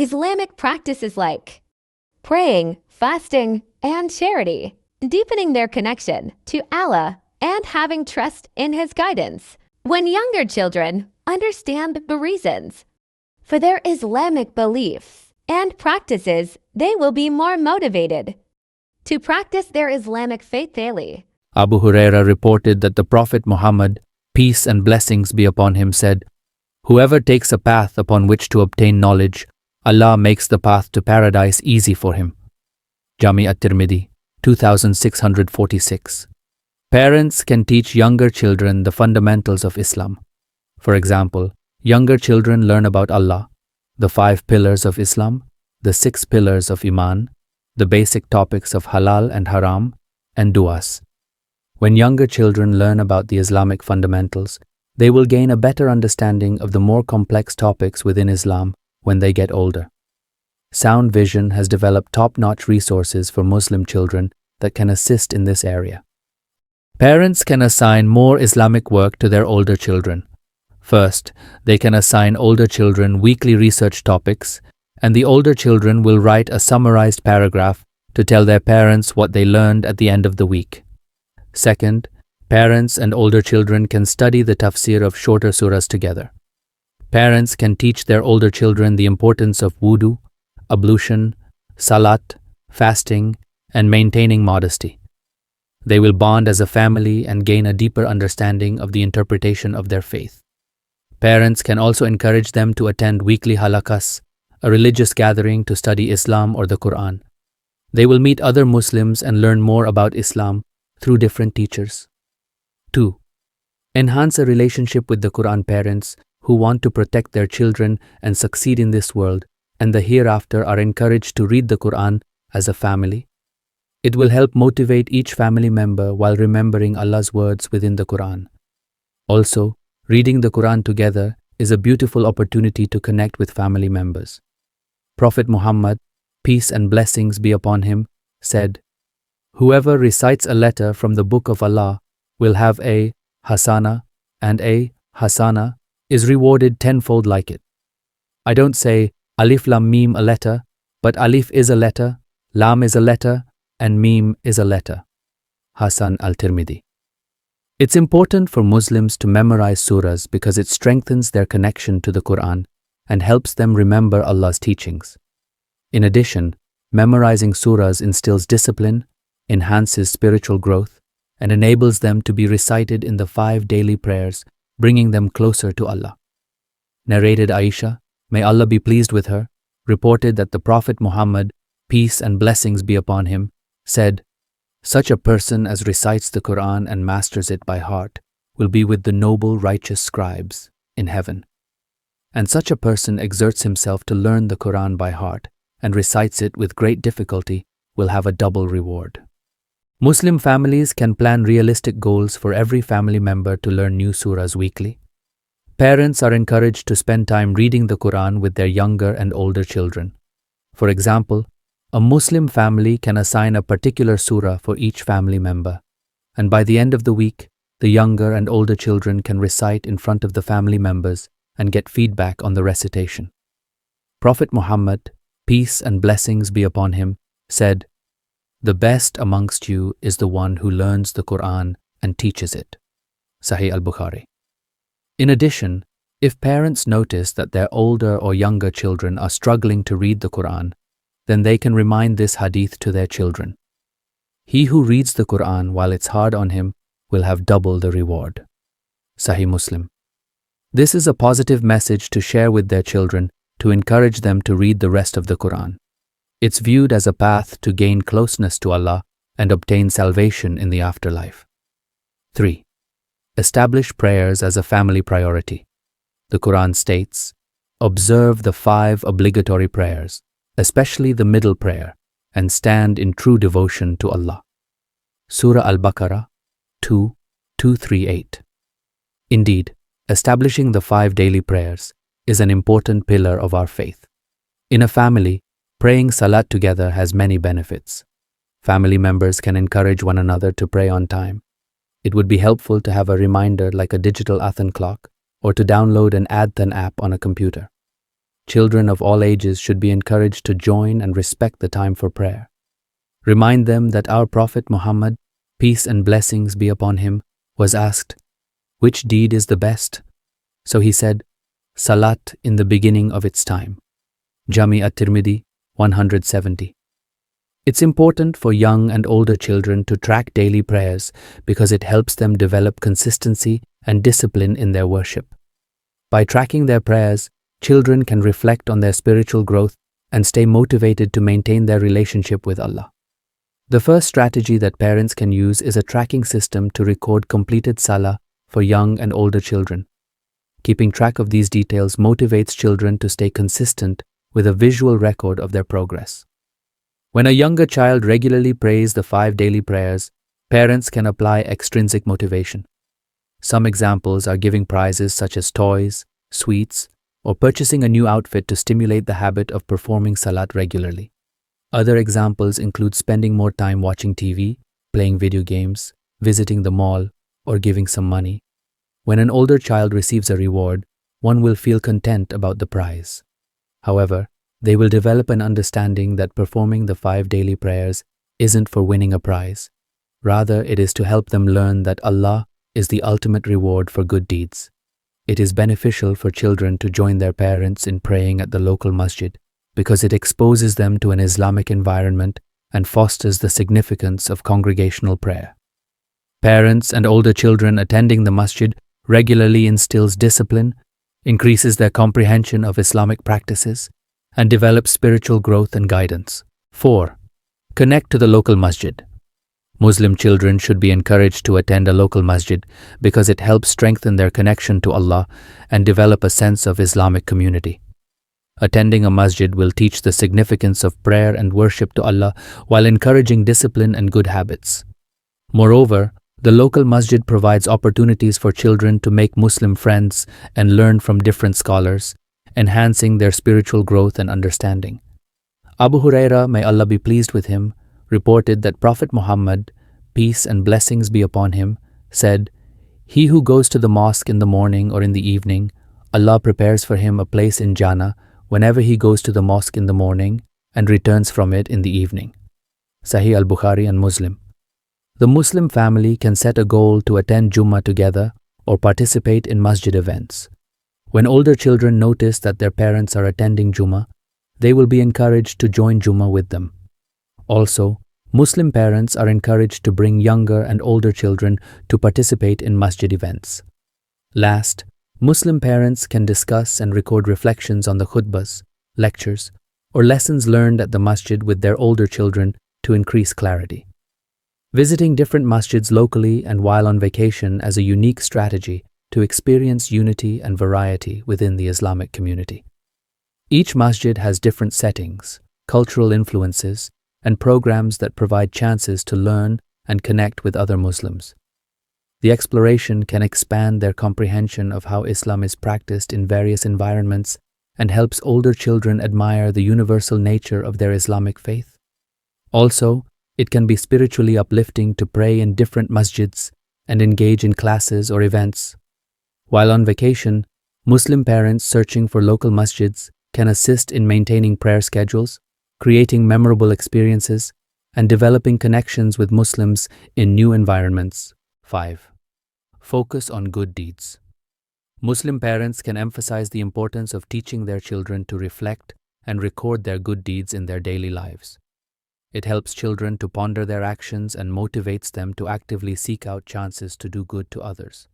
Islamic practices like praying, fasting, and charity, deepening their connection to Allah and having trust in His guidance. When younger children understand the reasons for their Islamic beliefs and practices, they will be more motivated to practice their Islamic faith daily. Abu Huraira reported that the Prophet Muhammad, peace and blessings be upon him, said, "Whoever takes a path upon which to obtain knowledge, Allah makes the path to paradise easy for him." Jami at-Tirmidhi, 2646. Parents can teach younger children the fundamentals of Islam. For example, younger children learn about Allah, the 5 pillars of Islam, the 6 pillars of iman, the basic topics of halal and haram, and du'as. When younger children learn about the Islamic fundamentals, they will gain a better understanding of the more complex topics within Islam when they get older. Sound Vision has developed top-notch resources for Muslim children that can assist in this area. Parents can assign more Islamic work to their older children. First, they can assign older children weekly research topics, and the older children will write a summarized paragraph to tell their parents what they learned at the end of the week. Second, parents and older children can study the tafsir of shorter surahs together. Parents can teach their older children the importance of wudu, ablution, salat, fasting, and maintaining modesty. They will bond as a family and gain a deeper understanding of the interpretation of their faith. Parents can also encourage them to attend weekly halakas, a religious gathering to study Islam or the Quran. They will meet other Muslims and learn more about Islam through different teachers. 2. Enhance a relationship with the Quran. Parents who want to protect their children and succeed in this world and the hereafter are encouraged to read the Quran as a family. It will help motivate each family member while remembering Allah's words within the Quran. Also, reading the Quran together is a beautiful opportunity to connect with family members. Prophet Muhammad, peace and blessings be upon him, said, "Whoever recites a letter from the book of Allah will have a hasana, and a hasana is rewarded tenfold like it." I don't say alif lam mim a letter, but alif is a letter, lam is a letter, and mim is a letter. Hasan al-Tirmidhi. It's important for Muslims to memorize surahs because it strengthens their connection to the Quran and helps them remember Allah's teachings. In addition, memorizing surahs instills discipline, enhances spiritual growth, and enables them to be recited in the 5 daily prayers, bringing them closer to Allah. Narrated Aisha, may Allah be pleased with her, reported that the Prophet Muhammad, peace and blessings be upon him, said, "Such a person as recites the Quran and masters it by heart will be with the noble righteous scribes in heaven. And such a person exerts himself to learn the Quran by heart and recites it with great difficulty will have a double reward." Muslim families can plan realistic goals for every family member to learn new surahs weekly. Parents are encouraged to spend time reading the Quran with their younger and older children. For example, a Muslim family can assign a particular surah for each family member, and by the end of the week, the younger and older children can recite in front of the family members and get feedback on the recitation. Prophet Muhammad, peace and blessings be upon him, said, "The best amongst you is the one who learns the Quran and teaches it." Sahih al-Bukhari. In addition, if parents notice that their older or younger children are struggling to read the Quran, then they can remind this hadith to their children. He who reads the Quran while it's hard on him will have double the reward. Sahih Muslim. This is a positive message to share with their children to encourage them to read the rest of the Quran. It's viewed as a path to gain closeness to Allah and obtain salvation in the afterlife. 3. Establish prayers as a family priority. The Quran states, "Observe the 5 obligatory prayers, especially the middle prayer, and stand in true devotion to Allah." Surah Al-Baqarah 2:238. Indeed, establishing the 5 daily prayers is an important pillar of our faith. In a family, praying salat together has many benefits. Family members can encourage one another to pray on time. It would be helpful to have a reminder like a digital adhan clock or to download an adhan app on a computer. children of all ages should be encouraged to join and respect the time for prayer. Remind them that our Prophet Muhammad, peace and blessings be upon him, was asked, "Which deed is the best?" So he said, "Salat in the beginning of its time." Jami at-Tirmidhi 170. It's important for young and older children to track daily prayers because it helps them develop consistency and discipline in their worship. By tracking their prayers, children can reflect on their spiritual growth and stay motivated to maintain their relationship with Allah. The first strategy that parents can use is a tracking system to record completed salah for young and older children. Keeping track of these details motivates children to stay consistent with a visual record of their progress. When a younger child regularly prays the 5 daily prayers, parents can apply extrinsic motivation. Some examples are giving prizes such as toys, sweets, or purchasing a new outfit to stimulate the habit of performing salat regularly. Other examples include spending more time watching TV, playing video games, visiting the mall, or giving some money. When an older child receives a reward, one will feel content about the prize. However, they will develop an understanding that performing the 5 daily prayers isn't for winning a prize. Rather, it is to help them learn that Allah is the ultimate reward for good deeds. It is beneficial for children to join their parents in praying at the local masjid because it exposes them to an Islamic environment and fosters the significance of congregational prayer. Parents and older children attending the masjid regularly instills discipline, increases their comprehension of Islamic practices, and develops spiritual growth and guidance. 4. Connect to the local masjid. Muslim children should be encouraged to attend a local masjid because it helps strengthen their connection to Allah and develop a sense of Islamic community. Attending a masjid will teach the significance of prayer and worship to Allah while encouraging discipline and good habits. Moreover, the local masjid provides opportunities for children to make Muslim friends and learn from different scholars, enhancing their spiritual growth and understanding. Abu Huraira, may Allah be pleased with him, reported that Prophet Muhammad, peace and blessings be upon him, said, "He who goes to the mosque in the morning or in the evening, Allah prepares for him a place in Jannah whenever he goes to the mosque in the morning and returns from it in the evening." Sahih al-Bukhari and Muslim. The Muslim family can set a goal to attend Jummah together or participate in masjid events. When older children notice that their parents are attending Jummah, they will be encouraged to join Jummah with them. Also, Muslim parents are encouraged to bring younger and older children to participate in masjid events. Last, Muslim parents can discuss and record reflections on the khutbahs, lectures, or lessons learned at the masjid with their older children to increase clarity. Visiting different masjids locally and while on vacation as a unique strategy to experience unity and variety within the Islamic community. Each masjid has different settings, cultural influences, and programs that provide chances to learn and connect with other Muslims. The exploration can expand their comprehension of how Islam is practiced in various environments and helps older children admire the universal nature of their Islamic faith. Also, it can be spiritually uplifting to pray in different masjids and engage in classes or events. While on vacation, Muslim parents searching for local masjids can assist in maintaining prayer schedules, creating memorable experiences, and developing connections with Muslims in new environments. 5. Focus on good deeds. Muslim parents can emphasize the importance of teaching their children to reflect and record their good deeds in their daily lives. It helps children to ponder their actions and motivates them to actively seek out chances to do good to others.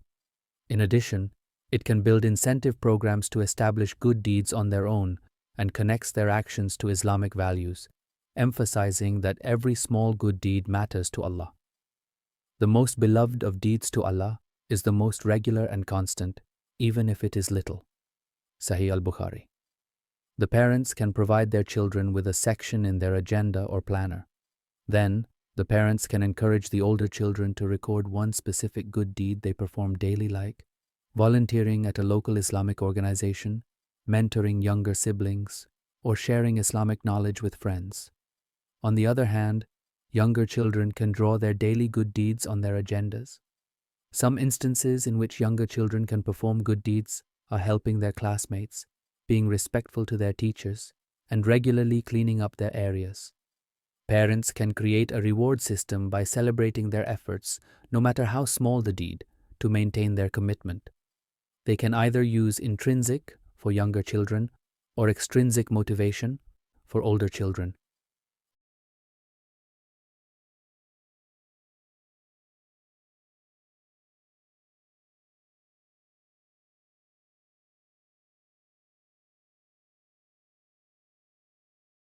In addition, it can build incentive programs to establish good deeds on their own and connects their actions to Islamic values, emphasizing that every small good deed matters to Allah. The most beloved of deeds to Allah is the most regular and constant, even if it is little. Sahih al-Bukhari. The parents can provide their children with a section in their agenda or planner. Then, the parents can encourage the older children to record one specific good deed they perform daily, like volunteering at a local Islamic organization, mentoring younger siblings, or sharing Islamic knowledge with friends. On the other hand, younger children can draw their daily good deeds on their agendas. Some instances in which younger children can perform good deeds are helping their classmates, being respectful to their teachers, and regularly cleaning up their areas. Parents can create a reward system by celebrating their efforts, no matter how small the deed, to maintain their commitment. They can either use intrinsic for younger children or extrinsic motivation for older children.